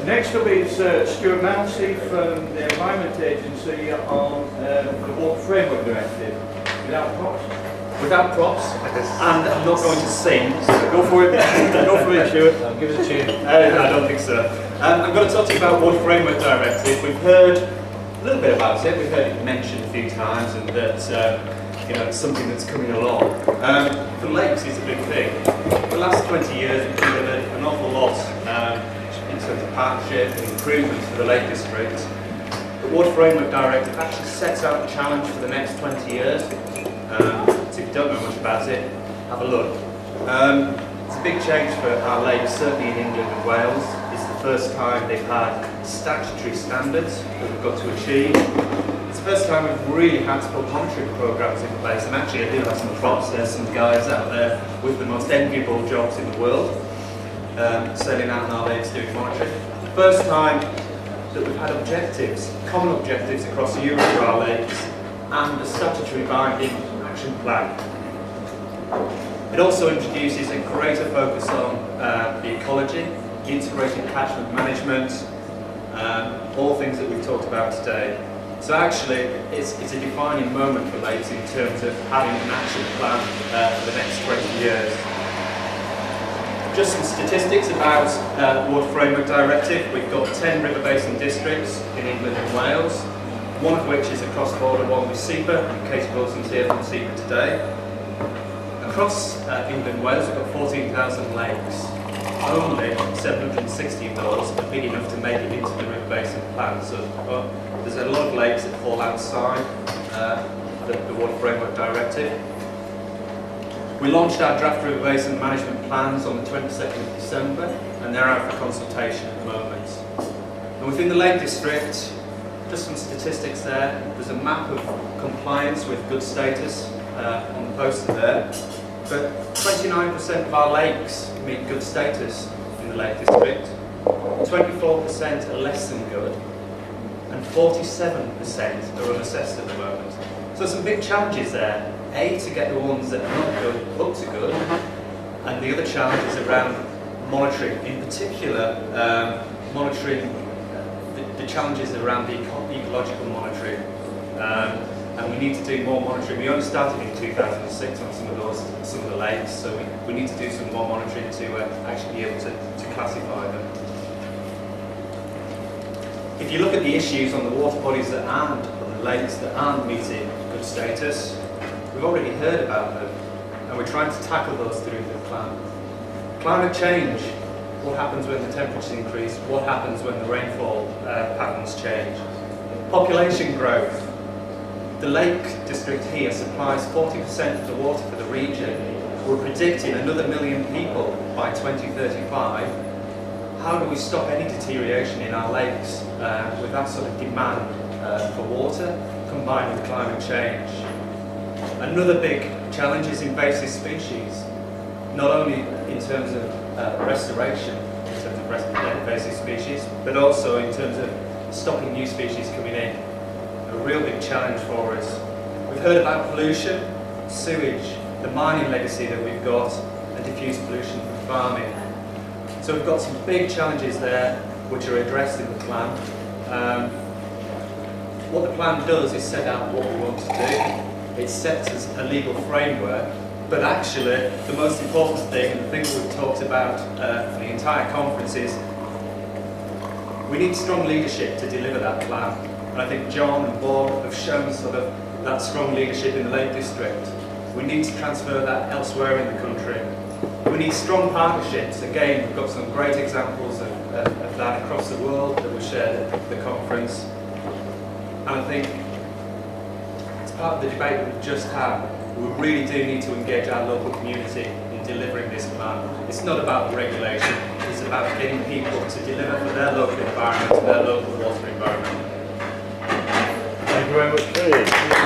Next up is Stuart Mounsey from the Environment Agency on the Water Framework Directive. Without props? Without props, and I'm not going to sing. So Go for it. Go for it, Stuart. give us a tune. I don't think so. I'm going to talk to you about Water Framework Directive. We've heard a little bit about it. We've heard it mentioned a few times, and that you know, it's something that's coming along. For lakes, it's a big thing. For the last 20 years, we've delivered an awful lot in terms of partnership and improvements for the Lake District. The Water Framework Directive actually sets out the challenge for the next 20 years. So if you don't know much about it, have a look. It's a big change for our lakes, certainly in England and Wales. It's the first time they've had statutory standards that we've got to achieve. It's the first time we've really had to put monitoring programs in place, and actually I do have some props. There's some guys out there with the most enviable jobs in the world, sailing out in our lakes doing monitoring. First time that we've had objectives, common objectives across Europe for our lakes, and a statutory binding action plan. It also introduces a greater focus on the ecology, integrated catchment management, all things that we've talked about today. So actually, it's a defining moment for lakes in terms of having an action plan for the next 20 years. Just some statistics about the Water Framework Directive. We've got 10 river basin districts in England and Wales, one of which is a cross-border one with SEPA, and Katie Wilson's here from SEPA today. Across England and Wales, we've got 14,000 lakes. Only 760 of those are big enough to make it into the river basin plan. So there's a lot of lakes that fall outside the Water Framework Directive. We launched our draft river basin management plans on the 22nd of December, and they're out for consultation at the moment. And within the Lake District, just some statistics there. There's a map of compliance with good status on the poster there. But 29% of our lakes meet good status in the Lake District, 24% are less than good, and 47% are unassessed at the moment. So some big challenges there. A, to get the ones that are not good up to good, and the other challenge is around monitoring, in particular monitoring the challenges around the ecological monitoring. And we need to do more monitoring. We only started in 2006 on some of the lakes, so we need to do some more monitoring to actually be able to classify them. If you look at the issues on the water bodies that aren't, or the lakes that aren't meeting good status, we've already heard about them, and we're trying to tackle those through the plan. Climate change, what happens when the temperatures increase, what happens when the rainfall patterns change. Population growth. The Lake District here supplies 40% of the water for the region. We're predicting another 1 million people by 2035. How do we stop any deterioration in our lakes with that sort of demand for water combined with climate change? Another big challenge is invasive species, not only in terms of restoration, in terms of invasive species, but also in terms of stopping new species coming in. A real big challenge for us. We've heard about pollution, sewage, the mining legacy that we've got, and diffuse pollution from farming. So we've got some big challenges there which are addressed in the plan. What the plan does is set out what we want to do. It sets us a legal framework, but actually the most important thing, and the thing that we've talked about for the entire conference, is we need strong leadership to deliver that plan. And I think John and Bob have shown sort of that strong leadership in the Lake District. We need to transfer that elsewhere in the country. We need strong partnerships. Again, we've got some great examples of that across the world that were shared at the conference. And I think it's part of the debate that we've just had. We really do need to engage our local community in delivering this plan. It's not about regulation, it's about getting people to deliver for their local environment, their local water environment. Thank you very much.